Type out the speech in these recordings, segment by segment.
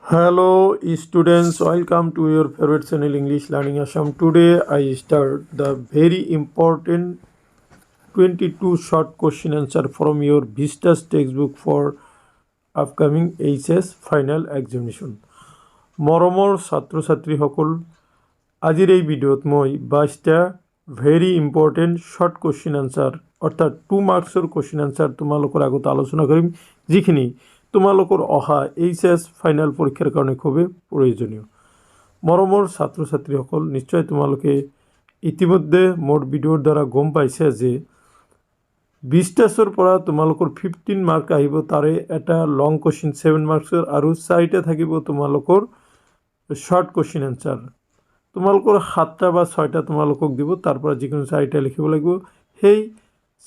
Hello students, welcome to your favorite channel English Learning Assam. Today I start the very important 22 short question answer from your vistas textbook for upcoming HS final examination. মৰমৰ ছাত্ৰ ছাত্ৰীসকল, আজিৰ এই ভিডিঅ'ত মই 22টা very important short question answer অৰ্থাৎ 2 মাৰ্কছৰ question answer তোমালোকৰ আগত আলোচনা কৰিম, যিখিনি তোমালোকৰ অহা HS ফাইনেল পৰীক্ষাৰ কাৰণে খুবেই প্ৰয়োজনীয়। মৰমৰ ছাত্ৰ ছাত্ৰীসকল, নিশ্চয় তোমালোকে ইতিমধ্যে মোৰ ভিডিঅ'ৰ দ্বাৰা গম পাইছে যে vistasৰ পৰা তোমালোকৰ 15 মাৰ্ক আহিব, তাৰে এটা লং কুৱেশ্যন 7 মাৰ্কছৰ আৰু 4টা থাকিব তোমালোকৰ শ্বৰ্ট কুৱেশ্যন আনচাৰ। তোমালোকৰ 7টা বা 6টা তোমালোকক দিব, তাৰ পৰা যিকোনো 4টা লিখিব লাগিব। সেই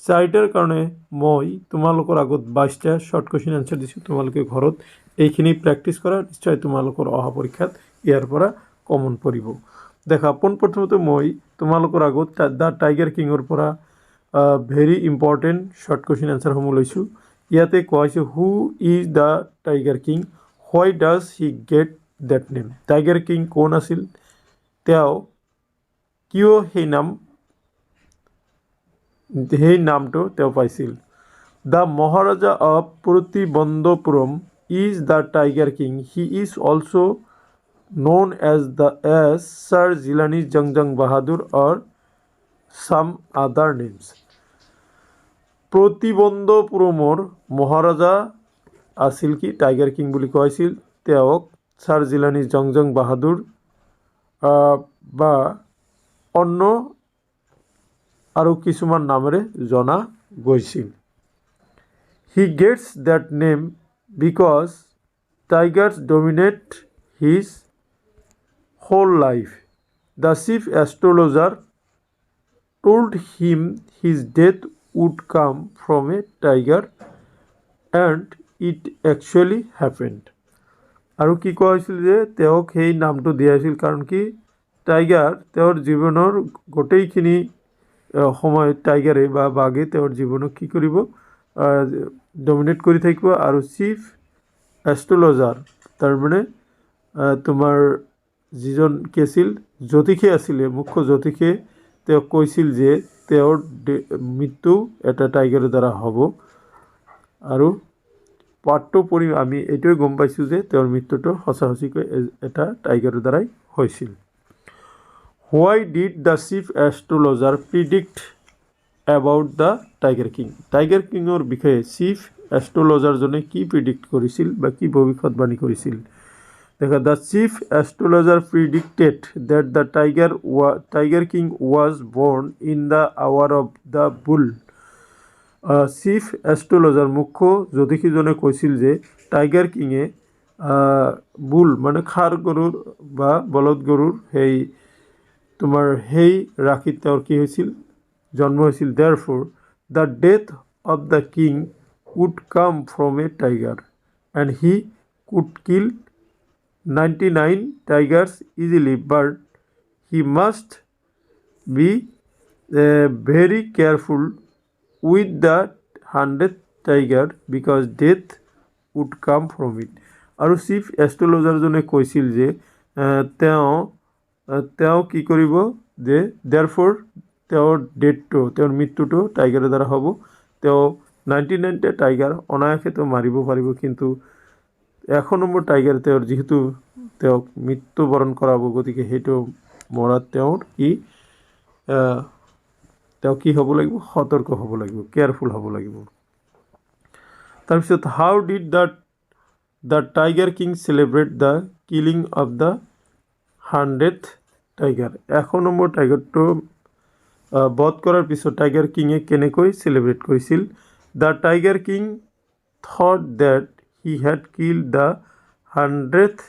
4টাৰ কাৰণে মই তোমালোকৰ আগত 22টা শ্বৰ্ট কুৱেশ্যন আনচাৰ দিছোঁ। তোমালোকে ঘৰত এইখিনি প্ৰেক্টিছ কৰা, নিশ্চয় তোমালোকৰ অহা পৰীক্ষাত ইয়াৰ পৰা কমন পৰিব। দেখা, পোনপ্ৰথমতে মই তোমালোকৰ আগত দ্য টাইগাৰ কিঙৰ পৰা ভেৰি ইম্পৰ্টেণ্ট শ্বৰ্ট কুৱেশ্যন আনচাৰসমূহ লৈছোঁ। ইয়াতে কোৱা হৈছে, who is the tiger king, why does he get that name. Tiger king কোন আছিল, তেওঁ কিয় সেই নামটো তেওঁ পাইছিল। The Maharaja of Pratibandhapuram is the tiger king, he is also' known as Sir Jilani Jangjang Bahadur or some other names. প্ৰতিবন্ধপুৰমৰ মহাৰাজা আছিল কি টাইগাৰ কিং বুলি কোৱা হৈছিল। তেওঁক ছাৰ জিলানী জংজং বাহাদুৰ বা অন্য আৰু কিছুমান নামেৰে জনা গৈছিল। He gets that name because tigers dominate his whole life. The chief astrologer told him his death would come from a tiger and it actually happened. আৰু কি কোৱা হৈছিল যে তেওঁক সেই নামটো দিয়া হৈছিল কাৰণ কি টাইগাৰ তেওঁৰ জীৱনৰ গোটেইখিনি সময়ত টাইগাৰে বা বাঘে তেওঁৰ জীৱনক কি কৰিব, ডমিনেট কৰি থাকিব। আৰু চিফ এষ্ট্ৰলজাৰ তাৰমানে তোমাৰ যিজন কি আছিল, জ্যোতিষে আছিলে, মুখ্য জ্যোতিষে তেওঁক কৈছিল যে তেওঁৰ মৃত্যু এটা টাইগাৰৰ দ্বাৰা হ'ব। আৰু পাঠটো পঢ়ি আমি এইটোৱে গম পাইছোঁ যে তেওঁৰ মৃত্যুটো সঁচাকৈ এটা টাইগাৰৰ দ্বাৰাই হৈছিল। Why did the chief astrologer predict about the tiger king. Tiger কিঙৰ বিষয়ে চিফ এষ্ট্ৰলজাৰজনে কি প্ৰিডিক্ট কৰিছিল বা কি ভৱিষ্যতবাণী কৰিছিল। দেখা, the chief astrologer predicted that the tiger king was born in the hour of the bull. Chief astrologer মুখ্য জ্যোতিষীজনে কৈছিল যে টাইগাৰ কিঙে বুল মানে ষাঁড় গৰুৰ বা বলদ গৰুৰ সেই ৰাশিত তেওঁৰ কি হৈছিল, জন্ম হৈছিল। Therefore the death of the king would come from a tiger and he could kill 99 tigers easily, but he must be very careful with the 100th tiger because death would come from it. আৰু chief এষ্ট্ৰলজাৰজনে কৈছিল যে তেওঁ কি কৰিব, যে দেয়াৰফৰ তেওঁৰ ডেথটো, তেওঁৰ মৃত্যুটো টাইগাৰৰ দ্বাৰা হ'ব। তেওঁ 99টা টাইগাৰ অনায়াসে তেওঁ মাৰিব পাৰিব, কিন্তু 100 নম্বৰ টাইগাৰ তেওঁৰ যিহেতু তেওঁক মৃত্যুবৰণ কৰাব, গতিকে সেইটো মৰাত তেওঁ কি হ'ব লাগিব, সতৰ্ক হ'ব লাগিব, কেয়াৰফুল হ'ব লাগিব। তাৰপিছত how did the tiger king celebrate the killing of the 100th tiger. 100 number টাইগাৰটো বধ কৰাৰ পিছত টাইগাৰ কিঙে কেনেকৈ চেলিব্ৰেট কৰিছিল। The tiger king thought that he had killed the 100th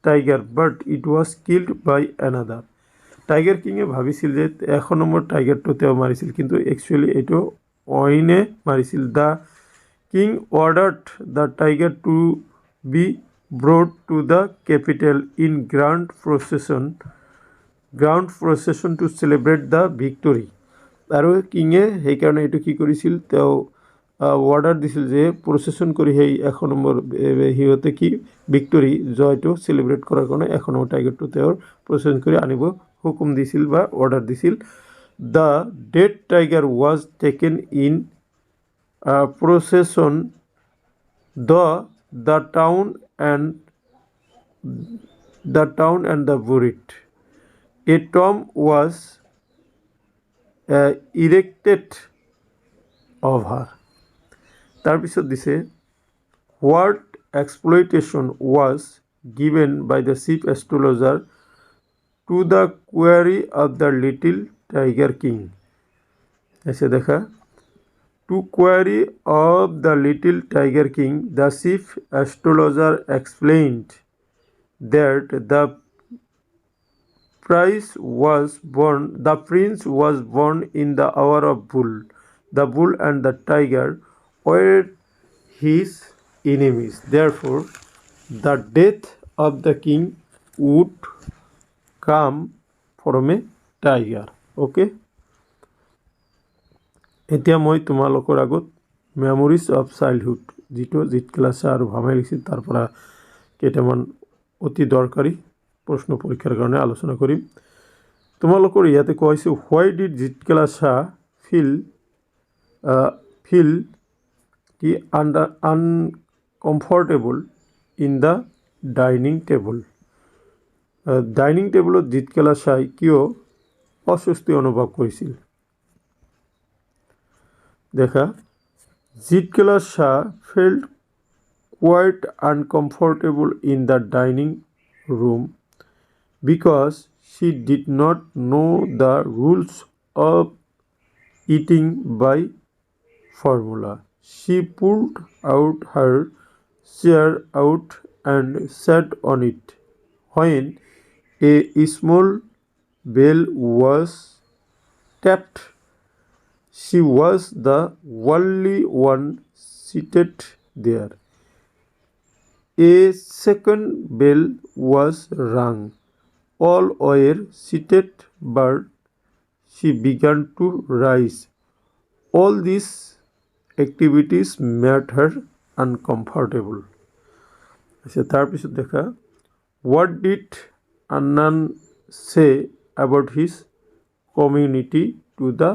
tiger but it was killed by another. Tiger কিঙে ভাবিছিল যে 100 নম্বৰ টাইগাৰটো তেওঁ মাৰিছিল, কিন্তু একচুৱেলি এইটো অইনে মাৰিছিল। The king ordered the tiger to be brought to the capital in grand procession to celebrate the victory. আৰু কিঙে সেইকাৰণে এইটো কি কৰিছিল, তেওঁ অৰ্ডাৰ দিছিল যে প্ৰচেছন কৰি সেই 1 নম্বৰ সিহঁতে কি ভিক্টৰী জয়টো চেলিব্ৰেট কৰাৰ কাৰণে 1 নম্বৰ টাইগাৰটো তেওঁৰ প্ৰচেছন কৰি আনিব হুকুম দিছিল বা অৰ্ডাৰ দিছিল the dead tiger was taken in procession the town and the buried. A tomb was erected of her. তাৰপিছত দিছে what exploitation was given by the chief astrologer to the query of the little tiger king. এসে দেখা To query of the little tiger king, the chief astrologer explained that the prince was born in the hour of bull. The bull and the tiger were his enemies. Therefore, the death of the king would come from a tiger. Okay? এতিয়া মই তোমালোকৰ আগত memories of childhood যিটো জিত ক্লাছে আৰু ভামাই লিখিছিল তাৰ পৰা কেইটামান অতি দৰকাৰী প্ৰশ্ন পৰীক্ষাৰ কাৰণে আলোচনা কৰিম তোমালোকৰ ইয়াতে কোৱা হৈছে why did Zitkala-Sa feel কি uncomfortable in the dining table dining টেবলত জিত ক্লাছাই কিয় অস্বস্তি অনুভৱ কৰিছিল দেখা Jitkala felt quite uncomfortable in the dining room because she did not know the rules of eating by formula. She pulled out her chair out and sat on it. When a small bell was tapped, she was the only one seated there. A second bell was rung. All were seated, but she began to rise. All these activities made her uncomfortable. তাৰপিছত দেখা What did Annan say about his community to the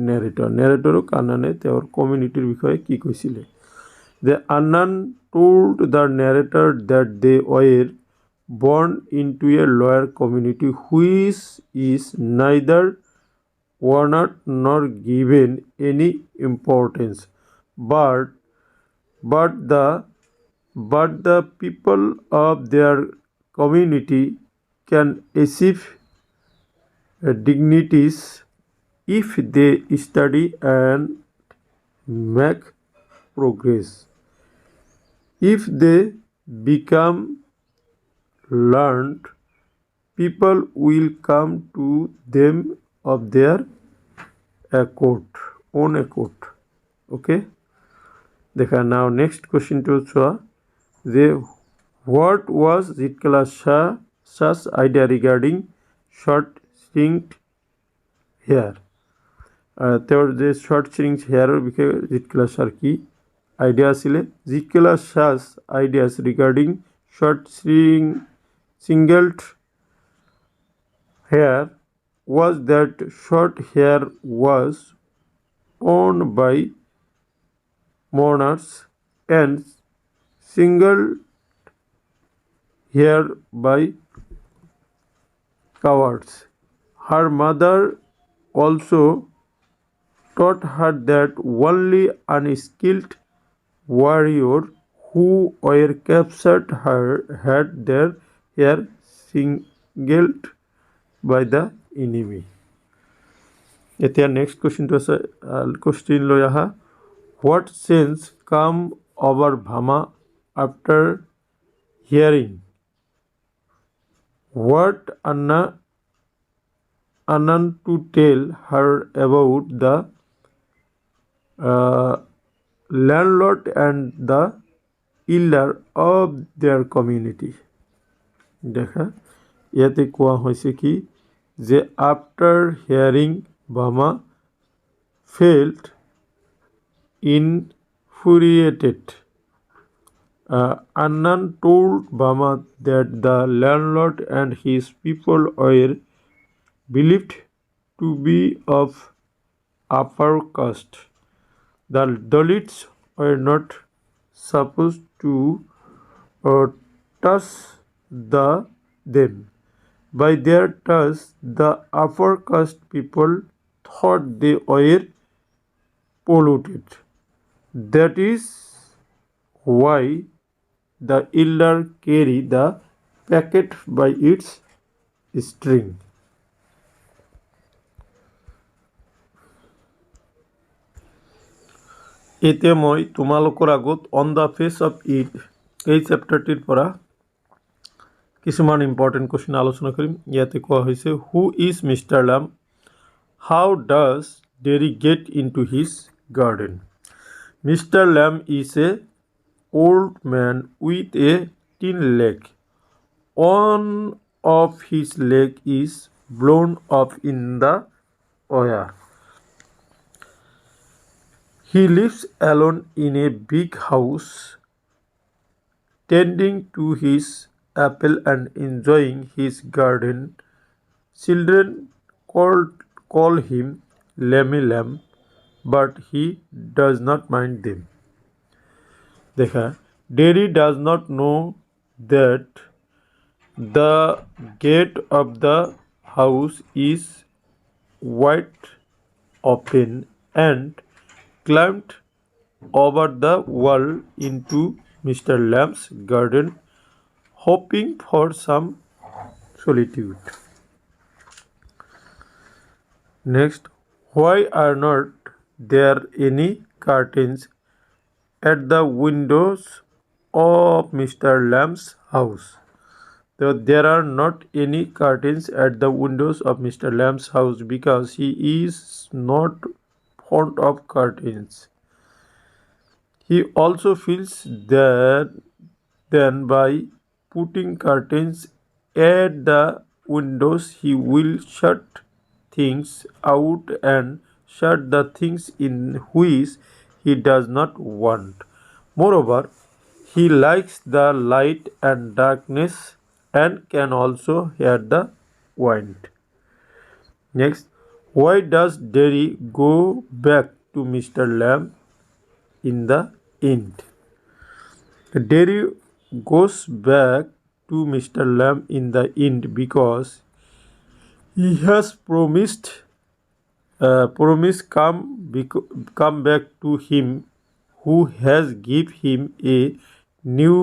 narrator? Narratorক আন্নানে তেওঁৰ কমিউনিটিৰ বিষয়ে কি কৈছিলে The Annan told the narrator that they were born into a lower community which is neither honored nor given any importance, but the people of their community can achieve dignities if they study and make progress. If they become learned, people will come to them of their own accord. Okay? Dekha now next question to Chua. What was Jitkala Shah's idea regarding short stringed hair? তেওঁৰ যে short strings হেয়াৰৰ বিষয়ে জিতকেলা sir কি idea আছিলে জিতকেলা শ্বাহ's ideas regarding short shingled hair was that short hair was worn by mourners and shingled hair by cowards. Her mother also taught her that only unskilled warriors who were captured had their hair shingled by the enemy. এতিয়া next question to question লৈ আহা What sense come over Bama after hearing what Annan to tell her about the landlord and the elder of their community. দেখা ইয়াতে কোৱা হৈছে কি যে after hearing Bama felt in infuriated. Annan told Bama that the landlord and his people were believed to be of upper caste. The Dalits were not supposed to uh, touch them. By their touch, the upper caste people thought they were polluted. That is why the elder carry the packet by its string. এতে মই তোমালোকৰ আগত on the fetch of it এই চেপ্টাৰটিৰ পৰা কিছুমান important question আলোচনা কৰিম। ইয়াতে কোৱা হৈছে who is mister Lamb, how does Derry get into his garden. Mister Lamb is a old man with a tin leg. One of his leg is blown off in the air. He lives alone in a big house, tending to his apple and enjoying his garden. Children call him Lammy Lamb, but he does not mind them. देखा Derry does not know that the gate of the house is wide open and climbed over the wall into Mr. Lamb's garden, hoping for some solitude. Next, why are not there any curtains at the windows of Mr. Lamb's house? There are not any curtains at the windows of Mr. Lamb's house because he is not fond of curtains. He also feels that then by putting curtains at the windows he will shut things out and shut the things in which he does not want. Moreover, he likes the light and darkness and can also hear the wind. Next, why does Derry go back to Mr. Lamb in the end? Derry goes back to Mr. Lamb in the end because he has promised come back to him who has give him a new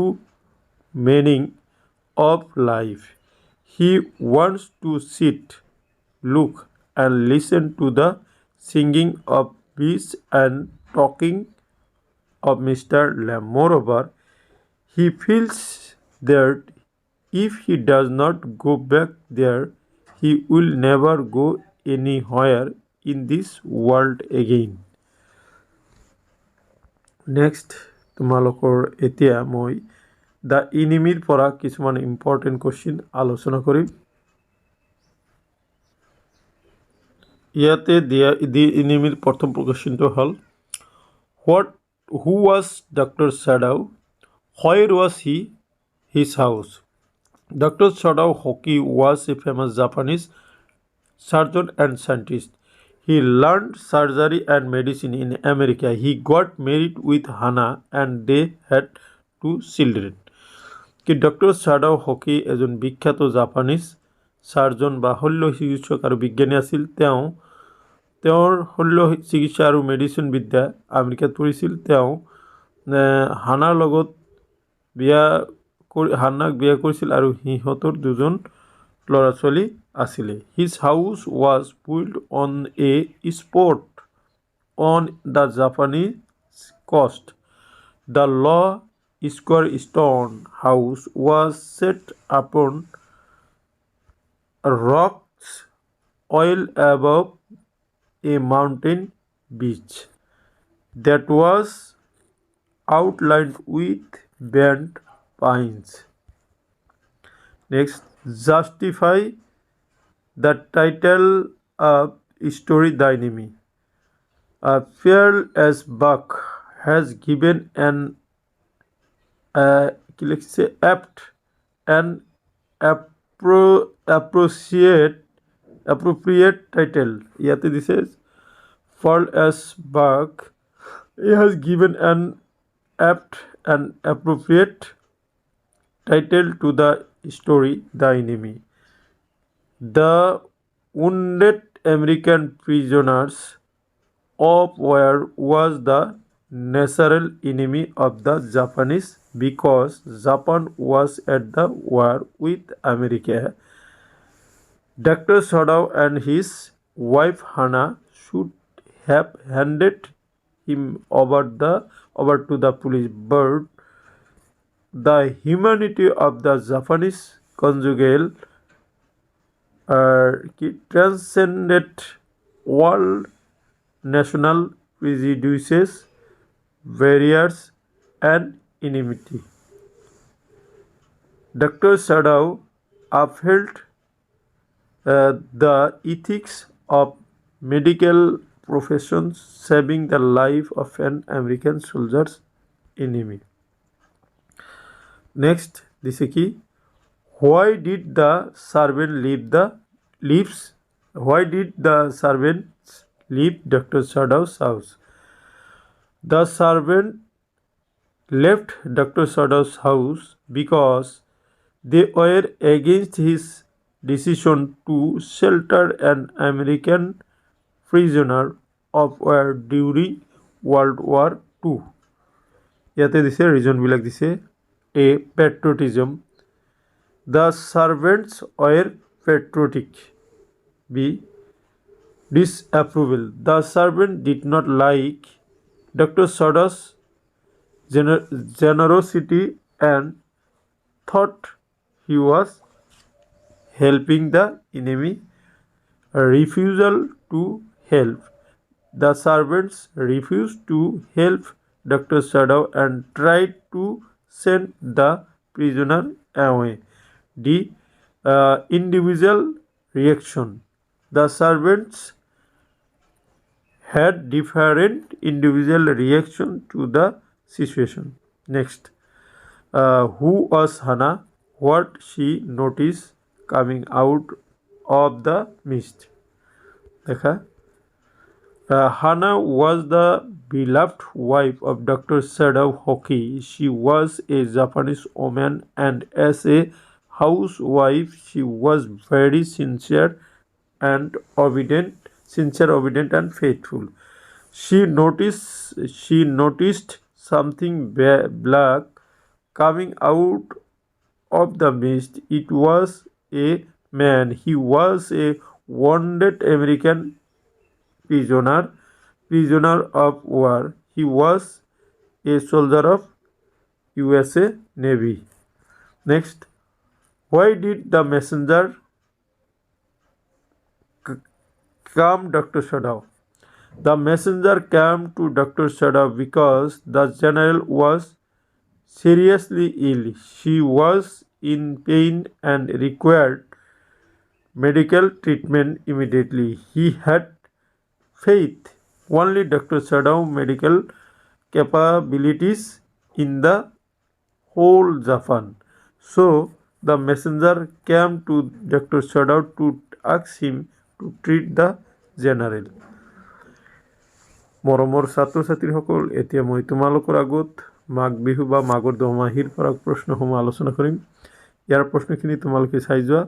meaning of life. He wants to sit, look and listen to the singing of bees and talking of Mr. Lamb. Moreover, he feels that if he does not go back there, he will never go anywhere in this world again. Next, তোমালোকৰ এতিয়া মই the ইনিমিৰ পৰা কিছুমান important question আলোচনা কৰিম। ইয়াতে দি ইনিমিৰ প্ৰথম কুৱেশ্যনটো হ'ল who was Dr. Sadao? Where was his house? Dr. Sadao Hoki was a famous Japanese surgeon and scientist. He learned surgery and medicine in America. He got married with Hana and they had 2 children. Dr. Sadao Hoki এজন বিখ্যাত Japanese সাৰ্জন বা শল্য চিকিৎসক আৰু বিজ্ঞানী আছিল। তেওঁৰ শল্য চিকিৎসা আৰু মেডিচিন বিদ্যা আমেৰিকাত পঢ়িছিল। তেওঁ হানাক বিয়া কৰিছিল আৰু সিহঁতৰ 2জন ল'ৰা ছোৱালী আছিলে। His house was built on a spot on the Japanese coast. The low square stone house was set upon rocks well above a mountain beach that was outlined with bent pines. Next, justify the title of story The Enemy. Fearless as buck has given an apt and appropriate title. ইয়াতে দিছে Fall as Bach. He has given an apt and appropriate title to the story, The Enemy. The wounded American prisoners of war was the natural enemy of the Japanese because Japan was at the war with America. Dr. Sadao and his wife Hana should have handed him over to the police, but the humanity of the Japanese conjugal transcended all national prejudices, barriers, and enmity. Dr. Sadao upheld the ethics of medical professions, saving the life of an American soldier's enemy. Next, this is key. Why did the servant leave Dr. Sadao's house? The servant left Dr. Sadao's house because they were against his decision to shelter an American prisoner of war during World War II. ইয়াতে দিছে ৰিজনবিলাক দিছে A. Patriotism. The servants were patriotic. B. Disapproval. The servant did not like Dr. Sadao's generosity and thought he was helping the enemy. Refusal to help. The servants refused to help Dr. Sadao and tried to send the prisoner away. D. Individual reaction. The servants had different individual reaction to the situation. Next, who was Hana? What she noticed coming out of the mist. Hana was the beloved wife of Dr. Sadao Hoki. She was a Japanese woman, and as a housewife, she was very sincere, obedient, and faithful. She noticed something black coming out of the mist. It was a man. He was a wounded American prisoner of war. He was a soldier of USA Navy. Next, why did the messenger come Dr. Sadao? The messenger came to Dr. Sadao because the general was seriously ill. She was in pain and required medical treatment immediately. He had faith only Dr. Sadao's medical capabilities in the whole Japan. So the messenger came to Dr. Sadao to ask him to treat the general. মৰমৰ ছাত্ৰ ছাত্ৰীসকল, এতিয়া মই তোমালোকৰ আগত মাঘ বিহু বা মাঘৰ দোমাহীৰ পৰা প্ৰশ্নসমূহ আলোচনা কৰিম। ইয়াৰ প্ৰশ্নখিনি তোমালোকে চাই যোৱা।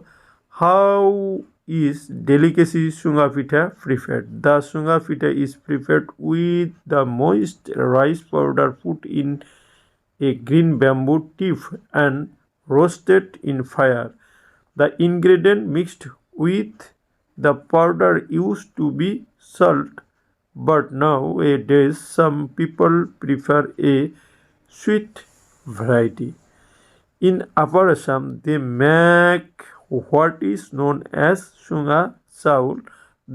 How is delicacy sunga-pitha prepared? The sunga-pitha is prepared with the moist rice powder put in a green bamboo tip and roasted in fire. The ingredient mixed with the powder used to be salt, but nowadays some people prefer a sweet variety. In Upper Assam, they make what is known as sunga saul,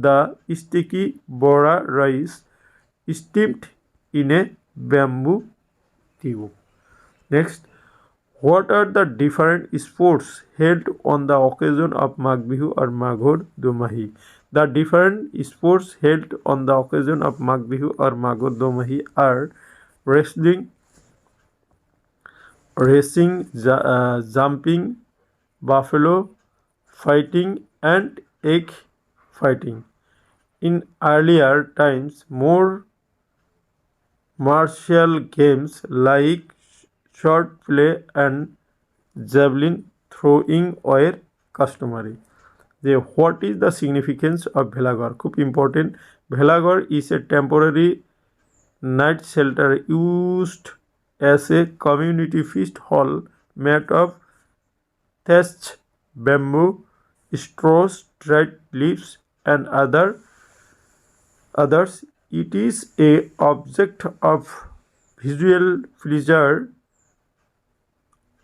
the sticky bora rice steamed in a bamboo tube. Next, what are the different sports held on the occasion of Magh Bihu or Maghor Domahi? The different sports held on the occasion of Magh Bihu or Maghor Domahi are wrestling, racing, jumping, buffalo fighting, and egg fighting. In earlier times, more martial games like sword play and javelin throwing were customary. What is the significance of Bhelaghar? খুব important. Bhelaghar is a temporary night shelter used as a community feast hall made of thatched bamboo, straws, dried leaves, and others. It is a object of visual pleasure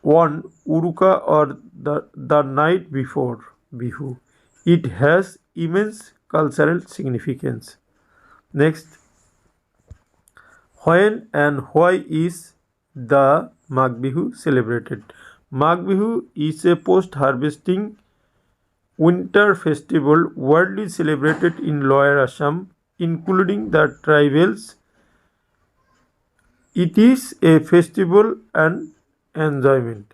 on Uruka or the night before Bihu. It has immense cultural significance. Next, when and why is the Magh Bihu celebrated? Magh Bihu is a post-harvesting winter festival widely celebrated in Lower Assam, including the tribals. It is a festival and enjoyment.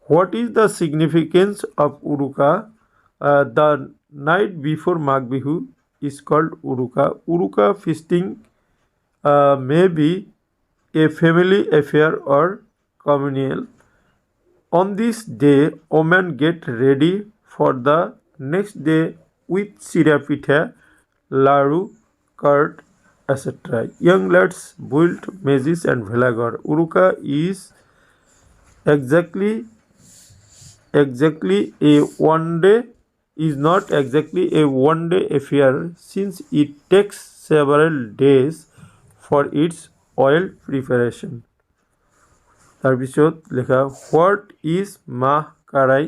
What is the significance of Uruka? The night before Magh Bihu is called Uruka. Uruka feasting may be a family affair or communal. On this day, women get ready for the next day with sunga-pitha, laru, curd, etc. Young lads build mazes and Bhelaghar. Uruka is exactly a one day is not exactly a one day affair since it takes several days for its oil preparation. তাৰপিছত লেখা what is mah karai,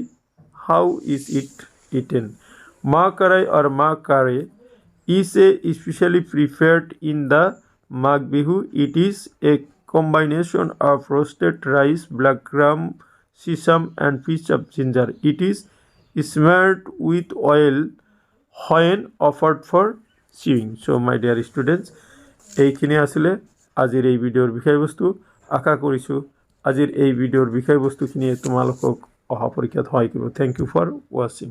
how is it eaten? Mah karai or mah kare is especially prepared in the Magh Bihu. It is a combination of roasted rice, black gram, sesame and piece of ginger. It is smeared with oil when offered for chewing. So my dear students, এইখিনি আসলে আজিৰ এই ভিডিঅ'ৰ বিষয়বস্তু। আশা কৰিছোঁ আজিৰ এই ভিডিঅ'ৰ বিষয়বস্তুখিনিয়ে তোমালোকক অহা পৰীক্ষাত সহায় কৰিব। Thank you for ৱাচিং।